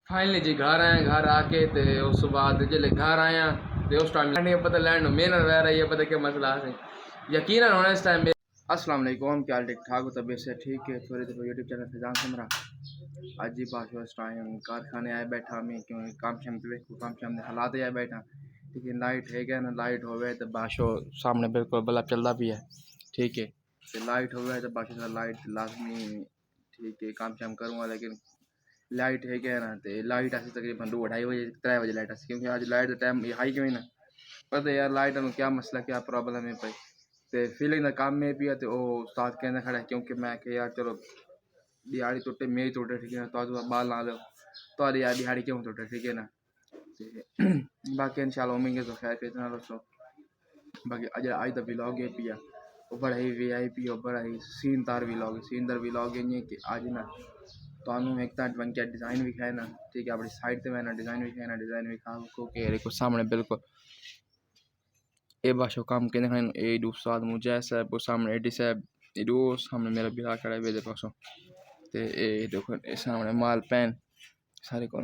Finally जी घर आए, घर आके तो उस बाद जिले घर आया तो उस टाइम पता लैंड मेहनत वह रही है, पता क्या मसला है यकीनन होना इस टाइम। अस्सलाम वालेकुम, क्या ठीक ठाक हो, तबीयत से ठीक है। थोड़ी देर यूट्यूब चैनल फैजान समरा आज ही पास उस टाइम कारखाने आए बैठा मैं, क्योंकि काम शाम काम शाम हालात आए बैठा। ठीक है, लाइट है क्या ना, लाइट होवे तो बाशो सामने बिल्कुल बल्ब चलता भी है। ठीक है, तो लाइट होवे तो बाशो लाइट लाजमी। ठीक है, काम शाम करूँगा, लेकिन लाइट है क्या ना, तो लाइट आसी तकरीबन 2-2:30 बजे 3 बजे लाइट आसी, क्योंकि आज लाइट का टाइम हाई क्यों ना पता यार लाइट में क्या मसला क्या प्रॉब्लम है भाई। तो फीलिंग का काम में भी है तो उस्ताद कहने खड़ा है, क्योंकि मैं कि यार चलो दिहाड़ी टुटे मेरी टुटे, ठीक है ना, तो बाल ना लो तो यार दिहाड़ी क्यों टुटे, ठीक है ना। बाकी इंशाल्लाह उम्मीद है तो खैर इतना दोस्तों। बाकी आज दा व्लॉग है पिया वो बड़ा ही VIP और बड़ा ही सीनदार व्लॉग है कि आज ना तो एक वन क्या डिज़ाइन भी है ना। ठीक है, अपनी साइड से मैंने डिज़ाइन भी है ना, डिज़ाइन भी खा को सामने बिल्कुल ए बाशो काम के देखने ए डू साथ मुझे साहब वो सामने एडी साहब एडो सामने मेरा बिला खड़ा है बेदे पासों। ते ए देखो ए सामने माल पैन सारे को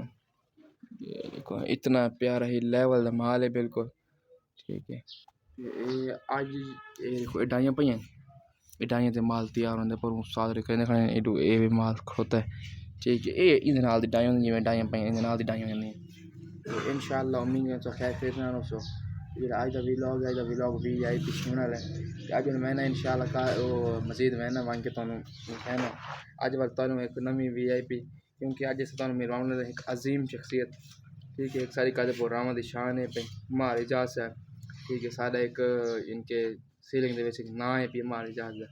ये देखो इतना प्यारा ही लेवल दा माल है बिल्कुल। ठीक है, ये आज ये देखो इडाइयाँ पई हैं, इडाइयाँ ते माल तैयार होंदे पर उस्ताद कहने खड़े एडू ए भी माल खड़ोता है। ठीक है, ये इधर नाल दी डाइयां जिवें डाइयां पई इधर नाल दी डाइयां होंदियां। इंशाल्लाह उम्मीद है तो खैर फिर ना दोस्तों जेह्ड़ा अज दा व्लॉग VIP होने वाला है। अज मैं ना इंशाल्लाह का वो मजीद मैं ना वन के तुहानू कहना अज वाल तुहानू एक नवी VIP, क्योंकि अज अस तुहानू मिलवाने वाले एक अजीम शख्सियत। ठीक है, एक सारी कादे रामा दी शान है पे मार इजाज है। ठीक है, सारा एक इनके सीलिंग दे विच एक नाम है पे मार इजाज है।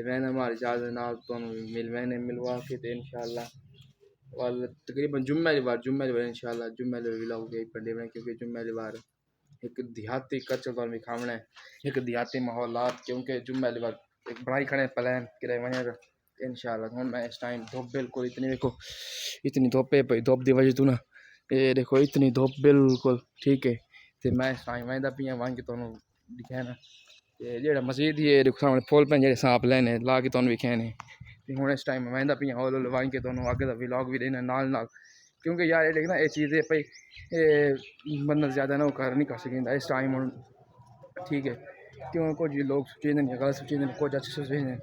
मैंने हमारे इजाज नाल तुहानू मैंने मिलवा के तो इंशाल्लाह वाल तकरीबन जुम्मे वाली बार इंशाल्लाह जुम्मे वाले व्लॉग के पंडे बने, क्योंकि जुम्मे वाली बार एक देहाती कल्चर तुहानू दिखावना है, एक देहाती माहौलात, क्योंकि जुम्मे वाली बार एक बनाई खड़े प्लान किराए वने इंशाल्लाह। हुण मैं इस टाइम धुप बिल्कुल इतनी देखो इतनी धुप है भाई, धुप दी वजह तू ना ये देखो इतनी धुप बिल्कुल। ठीक है, तो मैं इस टाइम वहदा पिया वन के तुहानू दिखाना जेड़ा मजीद ही देखो सामने फुल पैन जेह्ड़े सांप लैने ला के तुहानू विखाने। तो हुण इस टाइम वहदा पिया हौल हौल वन के तुहानू अग्गे दा व्लॉग भी देना नाल, क्योंकि यार ये ना ये चीज़ है भाई बंदा ज़्यादा ना वो कर नहीं कर सकेंदा इस टाइम हुण। ठीक है, क्यों कुछ लोग सोचते हैं गलत सोचते हैं, कुछ अच्छे सोचते हैं।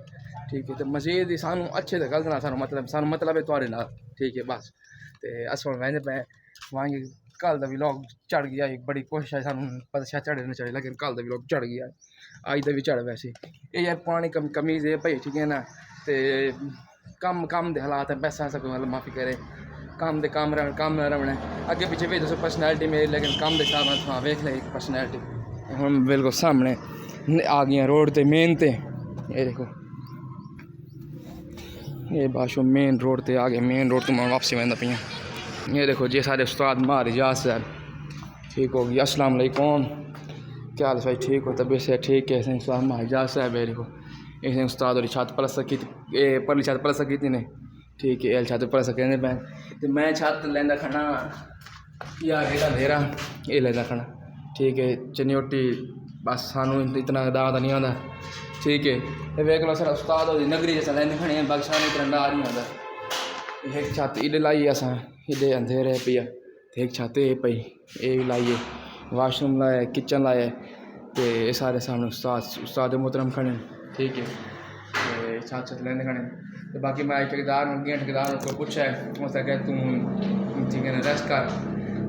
ठीक है, तो मजीद ही सानू अच्छे तो गलत ना सानू मतलब है तुहाडे नाल। ठीक है बस, तो अस हुण वहदे पे वहाँ कल का व्लॉग चढ़ गया, एक बड़ी कोशिश है सानू पता शायद चढ़े ना चढ़े, लेकिन कल का व्लॉग चढ़ गया अज का भी चढ़ वैसे ये यार पुरानी कमीज़ है भाई। ठीक है ना, तो कम दे हालात है पैसा सब मतलब माफ़ी करे काम दे काम रवना अगे पिछे भी दसो पर्सनैलिटी मेरी, लेकिन काम के हिसाब नाल वेख ले एक पर्सनैलिटी हम बिल्कुल सामने आ गई रोड ते मेन ते ये देखो ये बाशो मेन रोड ते आ गए, मेन रोड तो मैं वापसी वहदा पियाँ। ये देखो जी सारे उस्ताद मार इजाज साहब ठीक हो गई। अस्सलाम वालेकुम, क्या हाल भाई, ठीक हो, तबीयत से ठीक है। उस्ताद मार इजाज साहब है देखो इसने उस्ताद और छत प्लस्तर की परली छत प्लस्तर की ने। ठीक है, छत प्लस्तर कहने पैन तो मैं छत लेंदा खड़ा यार हेरा अंधेरा ये लेंदा खड़ा। ठीक है, चनियोटी बस सानू इतना दादा नहीं आता। ठीक है, वेख लो सर उस्ताद और नगरी जैसा लैंदे खड़े हैं, बाकी सानू इतना डा नहीं आता। एक छत इधे लाई अस इधे अंधेरे पिया, एक छत ये पई ये भी लाई है, वाशरूम लाया किचन लाया तो ये सारे सामने उस्ताद मोहतरम खड़े। ठीक है, छत लैंदे खड़े तो बाकी मैं ठेकेदार को पूछा है उसने कहा तू ठीक है रेस्ट कर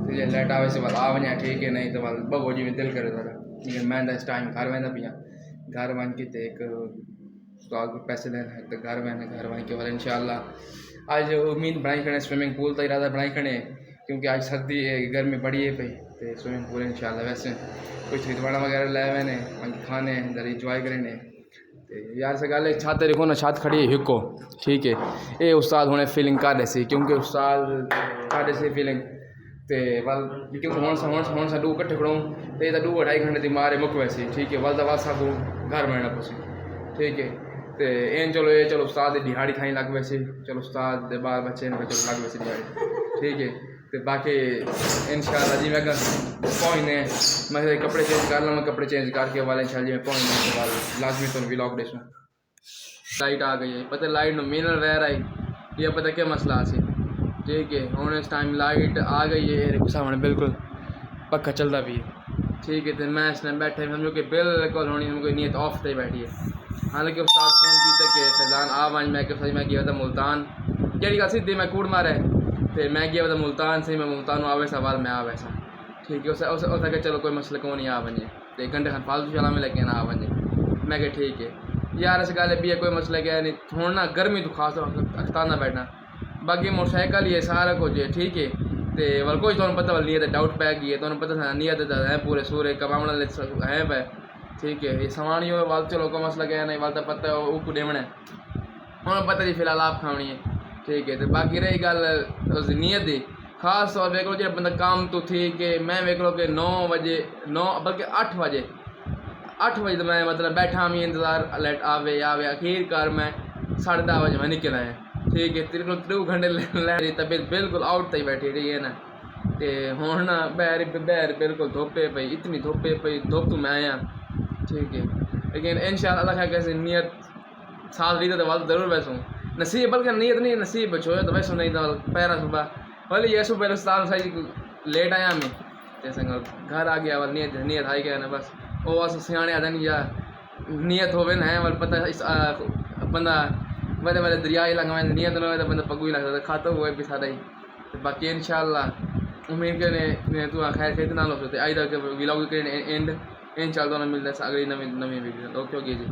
तुझे लेट आवे से वाल आ वने। ठीक है, नहीं तो वाल बगो जी में दिल करे थोड़ा। ठीक है, मैं इस टाइम घर वहदा पिया, घर वन के तो एक उस्ताद को पैसे लेना है तो घर वन के वाले इंशाल्लाह आज उम्मीद बनाई खड़े स्विमिंग पूल का इरादा बनाई खड़े, क्योंकि आज सर्दी गर्मी बड़ी है पई तो स्विमिंग पूल इंशाल्लाह वैसे कुछ रिजवाना वगैरह लाए हुए ने खाने इधर इंजॉय करें। यार से गल छत देखो ना छत खड़ी है हिको। ठीक है, ये उस्ताद होने फीलिंग कर रहे सी, क्योंकि उस्ताद कर रहे सी फीलिंग तो वल क्योंकि हूँ सा डू कट्ठे खड़ो तो ये 2-2.5 घंटे की मारे मुक वैसी। ठीक है, वल दवा सब घर बनना पसी। ठीक है, तो चलो उस्ताद दिहाड़ी खाई लग वैसे, चलो उस्ताद दे बाल बच्चे ने चलो लग वैसे दिहाड़ी। ठीक है, तो बाकी इंशाल्लाह जी मैं पहुँचने मैं कपड़े चेंज कर लूँ, कपड़े चेंज करके वाले इंशाल्लाह जी मैं पहुँचने के बाद लाजमी तुम व्लॉग देखो। लाइट आ गई है, पता लाइट नो मिनल वैर आई ये पता क्या मसला सी ठीक है। हुण इस टाइम लाइट आ गई है सामने, बिल्कुल पक्का चलता भी है। ठीक है, तो मैं इसने बैठे समझो कि बिल्कुल होनी कोई नीयत ऑफ से बैठी है। हालांकि उस्ताद फोन किया कि फैजान आ वन मैं कि मैं गया था मुल्तान, जी गल सीधी मैं कूड़ मारे तो मैं गया था मुल्तान से, मैं मुल्तान आवे सवाल मैं आ वैसा। ठीक है, उस चलो कोई मसला को नहीं आ वजे तो 1 घंटे खन फालतू चला में लगे ना आ वजे। मैं क्या ठीक है यार, इस गल भी है कोई मसला क्या नहीं। हूँ ना गर्मी तो खास अखताना बैठना, बाकी मोटरसाइकिल ही है सारा कुछ है। ठीक है, तो वाल कोई तुम पता वाल नीयत डाउट पै गई है, तुम पता नीयत है पूरे सूरे कमाने है पे। ठीक है, ये सामान हो वाल चलो कोई मसला क्या नहीं, वाल तो पता है वो डेमना है, हमें पता जी फिलहाल आप खानी है। ठीक है, तो बाकी रही गल नीयत की, खास तौर वेख लो जो बंदा काम तो थी कि मैं वेख लो कि 9 बजे 9 बल्कि 8 बजे तो मैं मतलब बैठा मी इंतज़ार लाइट आवे आखिरकार मैं 10:30 बजे मैं निकल आया। ठीक है, 3 घंटे मेरी तबीयत बिल्कुल आउट तक बैठी रही है ना, तो हूँ ना बहर बिल्कुल धोपे पई, इतनी धोपे पई धुप तो मैं आया। ठीक है, लेकिन इंशाअल्लाह खैर कैसे नीयत साथ ली तो वाल जरूर वैसूँ नसीब, बल्कि नीयत नहीं नसीब छो तो वैसू नहीं तो पैरा सुबह भले ये सुबह उस्ताद सही लेट आया मैं जैसे घर आ गया वाल नीयत आई गया ना बस। वो अस सियाने आदन या नीयत होवे ना है वाल पता इस बंदा बड़े बड़े दरिया ही लंघा नीयत न हो तो बंदा पगू ही लगता खाता हुआ भी सारा ही। तो बाकी इंशाअल्लाह उम्मीद करने तू खैर खैर ना लो सकते आई तक व्लॉग के एंड इंशाअल्लाह मिलता है अगली नवी वीडियो। ओके जी।